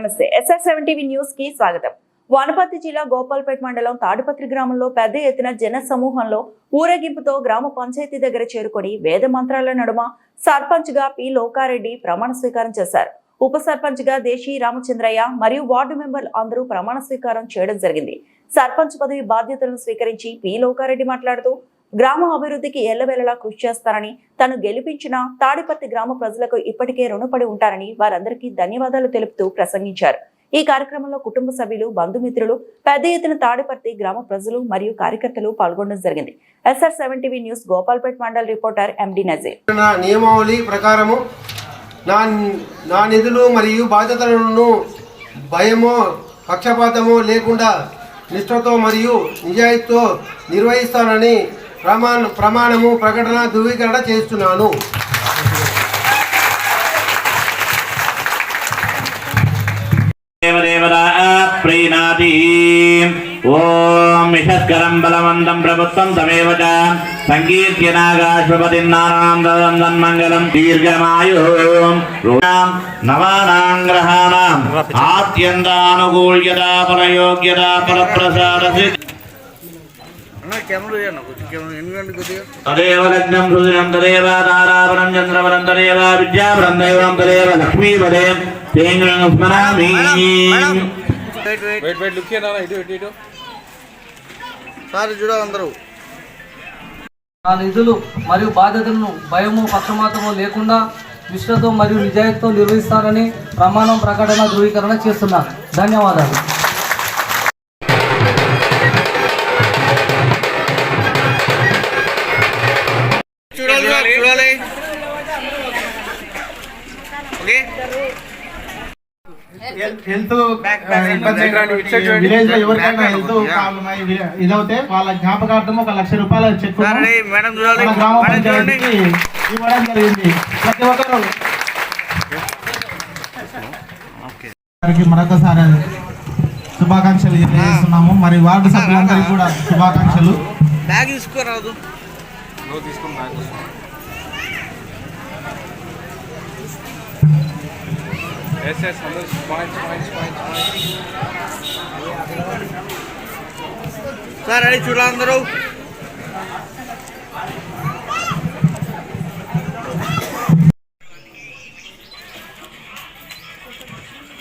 నమస్తే SR7 TV news కి స్వాగతం. వనపర్తి జిల్లా గోపాల్పేట మండలం తాడిపత్రి గ్రామంలో పెద్ద ఎత్తున జన సమూహంలో ఊరేగింపుతో గ్రామ పంచాయతీ దగ్గర చేరుకొని వేద మంత్రాల నడుమ సర్పంచ్ గా పి లోకారెడ్డి ప్రమాణ స్వీకారం చేశారు. ఉప సర్పంచ్ గా దేశీ రామచంద్రయ్య మరియు వార్డు మెంబర్లు అందరూ ప్రమాణ స్వీకారం చేయడం జరిగింది. సర్పంచ్ పదవి బాధ్యతలను స్వీకరించి పి లోకారెడ్డి మాట్లాడుతూ గ్రామ అభివృద్ధికి ఎల్లవేళలా కృషి చేస్తారని, తను గెలిపించిన తాడిపత్రి గ్రామ ప్రజలకు ఇప్పటికే రుణపడి ఉంటారని వారందరికీ ధన్యవాదాలు తెలుపుతూ ప్రసంగించారు. ఈ కార్యక్రమంలో కుటుంబ సభ్యులు, బంధుమిత్రులు, పెద్ద ఎత్తున తాడిపత్రి గ్రామ ప్రజలు మరియు కార్యకర్తలు పాల్గొనడం జరిగింది. SR7 టీవీ న్యూస్ గోపాల్పేట మండల రిపోర్టర్ MD నజీర్. నియమావళి ప్రకారము నా నిధులు మరియు బాధ్యతలను భయమో పక్షపాతమో లేకుండా నిష్ఠతో మరియు నిజాయితీతో నిర్వహిస్తానని ప్రమాణము ప్రకటన ధృవీకరణ చేస్తున్నాను. ఓం విషస్కరం బలవంతం ప్రభుత్వం తమేవ చ సంకీర్త్య నాగాశ్వపతిర్నారాయణం మంగళం దీర్ఘమాయు నవానాం గ్రహాణాం ఆత్యంతానుకూల్యత పరయోగ్యత పరప్రసాద తదేవ లగ్నం సుదినం తదేవ తారావరం చంద్రవరం తదేవ విద్యావరం దైవం తదేవ లక్ష్మీపదే తేంద్రం స్మరామి. నా నిధులు మరియు బాధ్యతలను భయము పక్షపాతము లేకుండా నిష్ఠతో మరియు నిజాయితీతో నిర్వహిస్తానని ప్రమాణం ప్రకటన ధృవీకరణ చేస్తున్నాను. ధన్యవాదాలు. హెల్త్ విలేజ్ లో ఎవరికైనా హెల్త్ ఇదవుతే వాళ్ళ జ్ఞాపకార్థం 1,00,000 రూపాయల చెక్ గ్రామ పంచాయతీకి ఇవ్వడం జరిగింది. ప్రతి ఒక్కరు మరొకసారి శుభాకాంక్షలు తెలియజేస్తున్నాము. మరి వార్డు సభ్యులందరికీ కూడా శుభాకాంక్షలు. సార్ అడి చూడాలందరూ